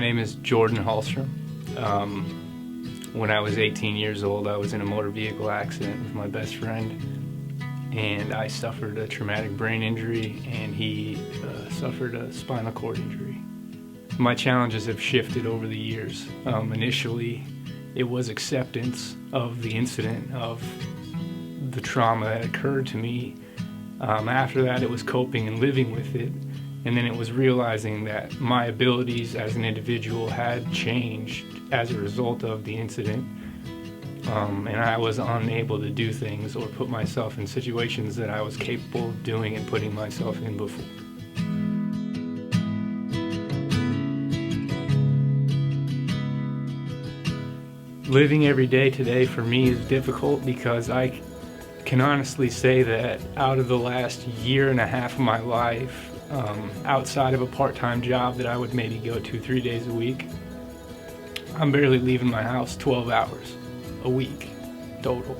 My name is Jordan Hallstrom. When I was 18 years old, I was in a motor vehicle accident with my best friend, and I suffered a traumatic brain injury, and he suffered a spinal cord injury. My challenges have shifted over the years. Initially, it was acceptance of the incident, of the trauma that occurred to me. After that, it was coping and living with it. And then it was realizing that my abilities as an individual had changed as a result of the incident. And I was unable to do things or put myself in situations that I was capable of doing and putting myself in before. Living every day today for me is difficult because I can honestly say that out of the last year and a half of my life, outside of a part-time job that I would maybe go 2-3 days a week, I'm barely leaving my house 12 hours a week total.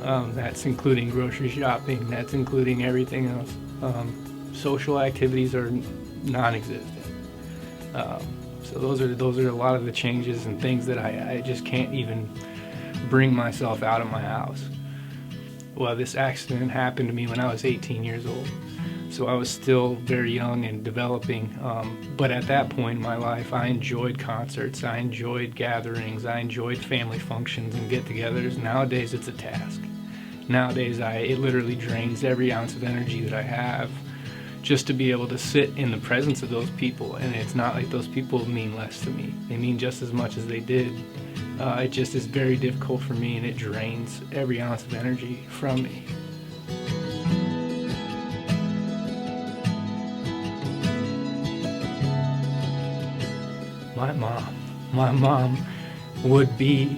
That's including grocery shopping, that's including everything else. Social activities are non-existent. So those are a lot of the changes and things that I just can't even bring myself out of my house. Well, this accident happened to me when I was 18 years old. So I was still very young and developing, but at that point in my life, I enjoyed concerts, I enjoyed gatherings, I enjoyed family functions and get-togethers. Nowadays, it's a task. Nowadays, it literally drains every ounce of energy that I have just to be able to sit in the presence of those people, and it's not like those people mean less to me. They mean just as much as they did. It just is very difficult for me, and it drains every ounce of energy from me. My mom would be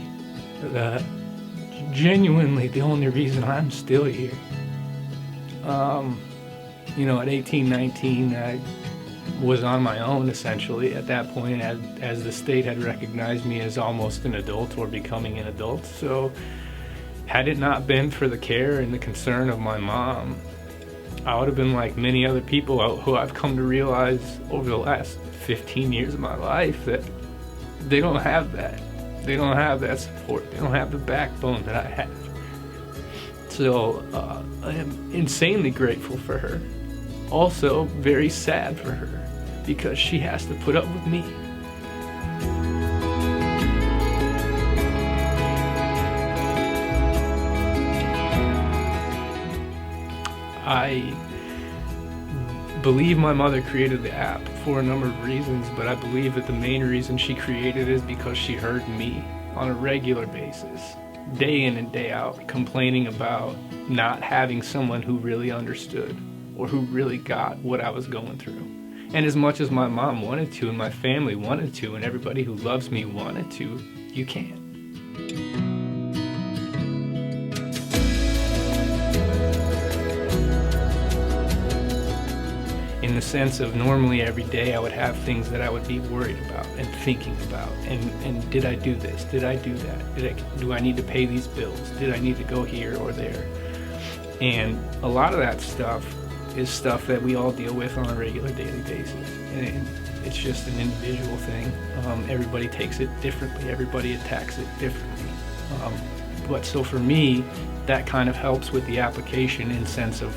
genuinely the only reason I'm still here. At 18, 19, I was on my own essentially at that point, as the state had recognized me as almost an adult or becoming an adult. So had it not been for the care and the concern of my mom, I would have been like many other people who I've come to realize over the last 15 years of my life that they don't have that. They don't have that support. They don't have the backbone that I have. So I am insanely grateful for her. Also very sad for her because she has to put up with me. I believe my mother created the app for a number of reasons, but I believe that the main reason she created it is because she heard me on a regular basis, day in and day out, complaining about not having someone who really understood or who really got what I was going through. And as much as my mom wanted to, and my family wanted to, and everybody who loves me wanted to, you can't. In the sense of normally every day I would have things that I would be worried about and thinking about, and did I do this? Did I do that? Do I need to pay these bills? Did I need to go here or there? And a lot of that stuff is stuff that we all deal with on a regular daily basis, and it's just an individual thing. Everybody takes it differently, everybody attacks it differently. But so for me, that kind of helps with the application in sense of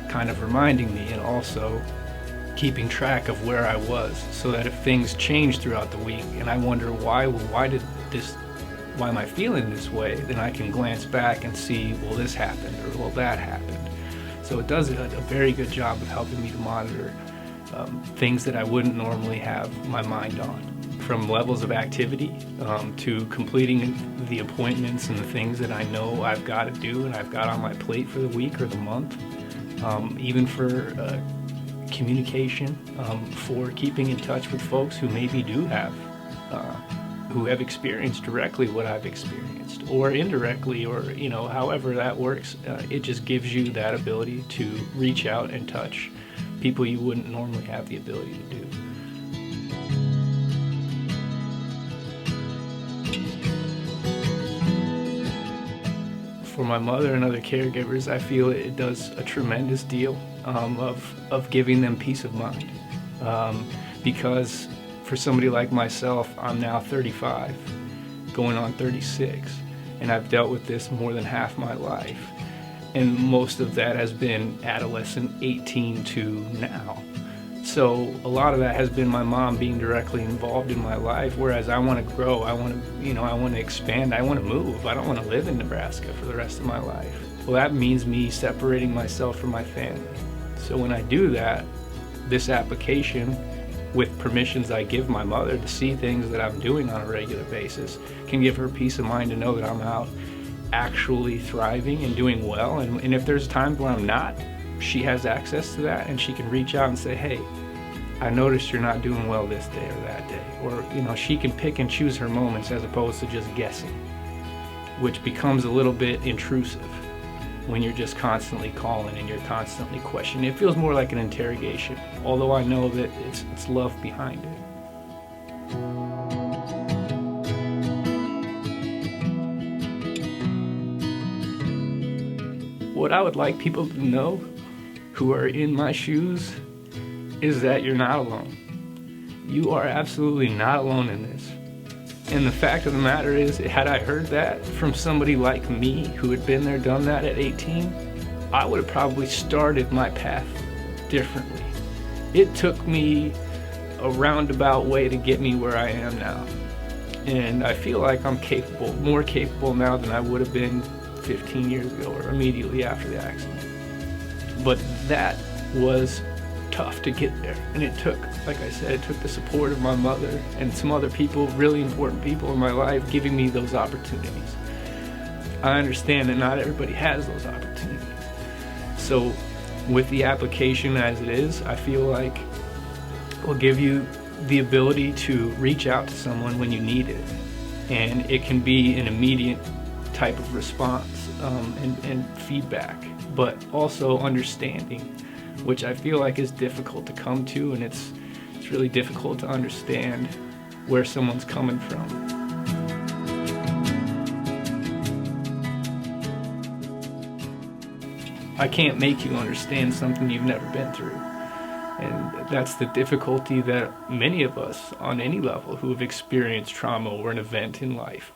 kind of reminding me and also keeping track of where I was, so that if things change throughout the week and I wonder why am I feeling this way, then I can glance back and see, well, this happened or well, that happened. So it does a very good job of helping me to monitor things that I wouldn't normally have my mind on, from levels of activity to completing the appointments and the things that I know I've got to do and I've got on my plate for the week or the month, even for communication, for keeping in touch with folks who maybe do have, who have experienced directly what I've experienced, or indirectly, or however that works. It just gives you that ability to reach out and touch people you wouldn't normally have the ability to do. For my mother and other caregivers, I feel it does a tremendous deal of giving them peace of mind, because for somebody like myself, I'm now 35, going on 36, and I've dealt with this more than half my life. And most of that has been adolescent 18 to now. So a lot of that has been my mom being directly involved in my life, whereas I want to grow, I want to expand, I want to move. I don't want to live in Nebraska for the rest of my life. Well, that means me separating myself from my family. So when I do that, this application, with permissions I give my mother to see things that I'm doing on a regular basis, can give her peace of mind to know that I'm out actually thriving and doing well. And if there's times where I'm not, she has access to that, and she can reach out and say, hey, I noticed you're not doing well this day or that day. Or, she can pick and choose her moments as opposed to just guessing, which becomes a little bit intrusive when you're just constantly calling and you're constantly questioning. It feels more like an interrogation, although I know that it's love behind it. What I would like people to know who are in my shoes is that you're not alone. You are absolutely not alone in this. And the fact of the matter is, had I heard that from somebody like me who had been there, done that at 18, I would have probably started my path differently. It took me a roundabout way to get me where I am now. And I feel like I'm capable, more capable now than I would have been 15 years ago or immediately after the accident. But that was tough to get there, and it took, like I said, it took the support of my mother and some other people, really important people in my life, giving me those opportunities. I understand that not everybody has those opportunities. So with the application as it is, I feel like it will give you the ability to reach out to someone when you need it, and it can be an immediate type of response and feedback, but also understanding, which I feel like is difficult to come to, and it's really difficult to understand where someone's coming from. I can't make you understand something you've never been through. And that's the difficulty that many of us on any level who have experienced trauma or an event in life